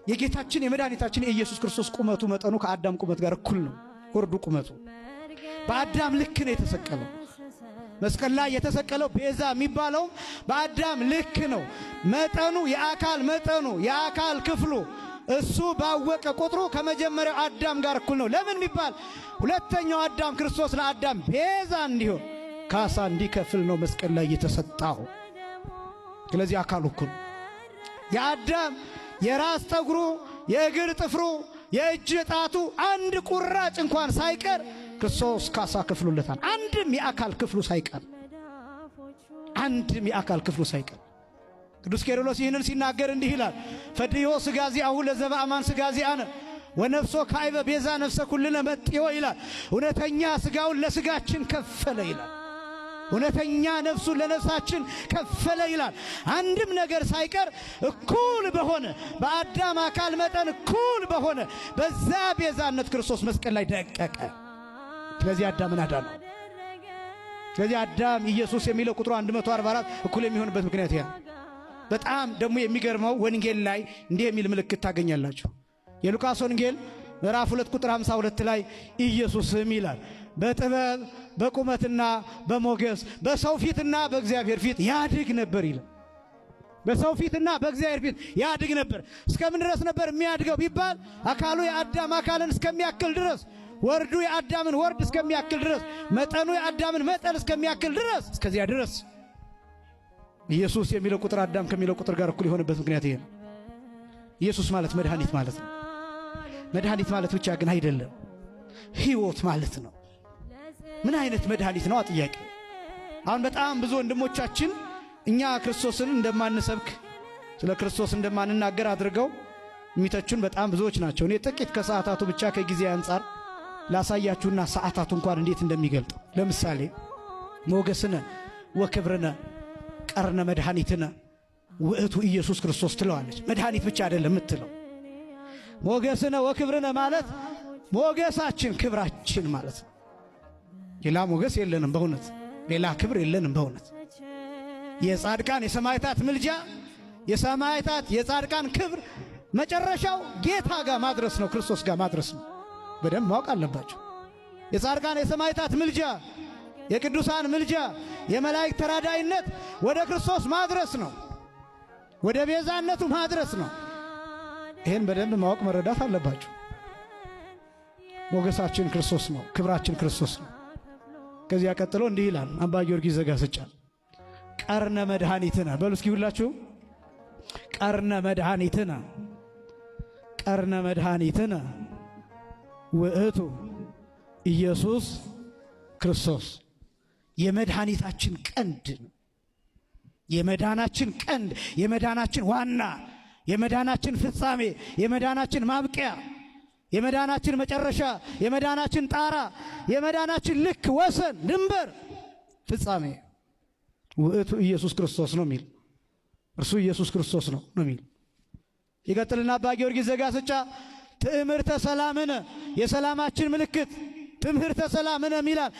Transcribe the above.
የጌታችን የመድኃኒታችን የኢየሱስ ክርስቶስ ቁመቱ መጠኑ ከአዳም ቁመት ጋር እኩል ነው። ወርዱ ቁመቱ በአዳም ልክ ነው የተሰቀለው። መስቀል ላይ የተሰቀለው ቤዛ የሚባለው በአዳም ልክ ነው። መጠኑ የአካል ክፍሉ እሱ ባወቀ ቁጥሩ ከመጀመሪያው አዳም ጋር እኩል ነው። ለምን የሚባል ሁለተኛው አዳም ክርስቶስ ለአዳም ቤዛ እንዲሆን ካሳ እንዲከፍል ነው መስቀል ላይ የተሰጣው። ስለዚህ አካሉ እኩል የአዳም የራስ ጠጉሩ፣ የእግር ጥፍሩ፣ የእጅ ጣቱ አንድ ቁራጭ እንኳን ሳይቀር ክርስቶስ ካሳ ከፍሎለታል። አንድም የአካል ክፍሉ ሳይቀር ቅዱስ ቄርሎስ ይህንን ሲናገር እንዲህ ይላል። ፈድዮ ሥጋዚአሁ ለዘበአማን ሥጋዚአነ ወነፍሶ ካይበ ቤዛ ነፍሰ ኩልነ መጥዮ ይላል። እውነተኛ ሥጋውን ለሥጋችን ከፈለ ይላል። እውነተኛ ነፍሱን ለነፍሳችን ከፈለ ይላል። አንድም ነገር ሳይቀር እኩል በሆነ በአዳም አካል መጠን እኩል በሆነ በዛ ቤዛነት ክርስቶስ መስቀል ላይ ደቀቀ። ስለዚህ አዳምን አዳነው። ስለዚህ አዳም ኢየሱስ የሚለው ቁጥሩ 144 እኩል የሚሆንበት ምክንያት ያ። በጣም ደግሞ የሚገርመው ወንጌል ላይ እንዲህ የሚል ምልክት ታገኛላችሁ። የሉቃስ ወንጌል ምዕራፍ 2 ቁጥር 52 ላይ ኢየሱስም ይላል በጥበብ በቁመትና በሞገስ በሰው ፊትና በእግዚአብሔር ፊት ያድግ ነበር ይላል። በሰው ፊትና በእግዚአብሔር ፊት ያድግ ነበር። እስከምን ድረስ ነበር የሚያድገው ቢባል አካሉ የአዳም አካልን እስከሚያክል ድረስ፣ ወርዱ የአዳምን ወርድ እስከሚያክል ድረስ፣ መጠኑ የአዳምን መጠን እስከሚያክል ድረስ፣ እስከዚያ ድረስ ኢየሱስ የሚለው ቁጥር አዳም ከሚለው ቁጥር ጋር እኩል የሆነበት ምክንያት ይሄ ነው። ኢየሱስ ማለት መድኃኒት ማለት ነው። መድኃኒት ማለት ብቻ ግን አይደለም፣ ሕይወት ማለት ነው። ምን አይነት መድኃኒት ነው ጥያቄ። አሁን በጣም ብዙ ወንድሞቻችን እኛ ክርስቶስን እንደማንሰብክ ስለ ክርስቶስ እንደማንናገር አድርገው የሚተቹን በጣም ብዙዎች ናቸው። እኔ ጥቂት ከሰዓታቱ ብቻ ከጊዜ አንጻር ላሳያችሁና ሰዓታቱ እንኳን እንዴት እንደሚገልጠው። ለምሳሌ ሞገስነ ወክብርነ ቀርነ መድኃኒትነ ውእቱ ኢየሱስ ክርስቶስ ትለዋለች። መድኃኒት ብቻ አይደለም የምትለው። ሞገስነ ወክብርነ ማለት ሞገሳችን ክብራችን ማለት ነው። ሌላ ሞገስ የለንም በእውነት፣ ሌላ ክብር የለንም በእውነት። የጻድቃን የሰማዕታት ምልጃ፣ የሰማዕታት የጻድቃን ክብር መጨረሻው ጌታ ጋር ማድረስ ነው፣ ክርስቶስ ጋር ማድረስ ነው። በደንብ ማወቅ አለባቸው። የጻድቃን የሰማዕታት ምልጃ፣ የቅዱሳን ምልጃ፣ የመላእክት ተራዳይነት ወደ ክርስቶስ ማድረስ ነው፣ ወደ ቤዛነቱ ማድረስ ነው። ይህን በደንብ ማወቅ መረዳት አለባቸው። ሞገሳችን ክርስቶስ ነው፣ ክብራችን ክርስቶስ ነው። ከዚያ ቀጥሎ እንዲህ ይላል አባ ጊዮርጊስ ዘጋስጫ ቀርነ መድኃኒትነ በሉ እስኪ ሁላችሁ ቀርነ መድኃኒትነ ውእቱ ኢየሱስ ክርስቶስ። የመድኃኒታችን ቀንድ፣ የመዳናችን ቀንድ፣ የመዳናችን ዋና፣ የመዳናችን ፍጻሜ፣ የመዳናችን ማብቂያ፣ የመዳናችን መጨረሻ፣ የመዳናችን ጣራ፣ የመዳናችን ልክ፣ ወሰን፣ ድንበር፣ ፍጻሜ ውእቱ ኢየሱስ ክርስቶስ ነው የሚል እርሱ ኢየሱስ ክርስቶስ ነው የሚል ይቀጥልና አባ ጊዮርጊስ ዘጋስጫ ትዕምርተ ሰላምነ የሰላማችን ምልክት ትምህርተ ሰላምነ ይላል።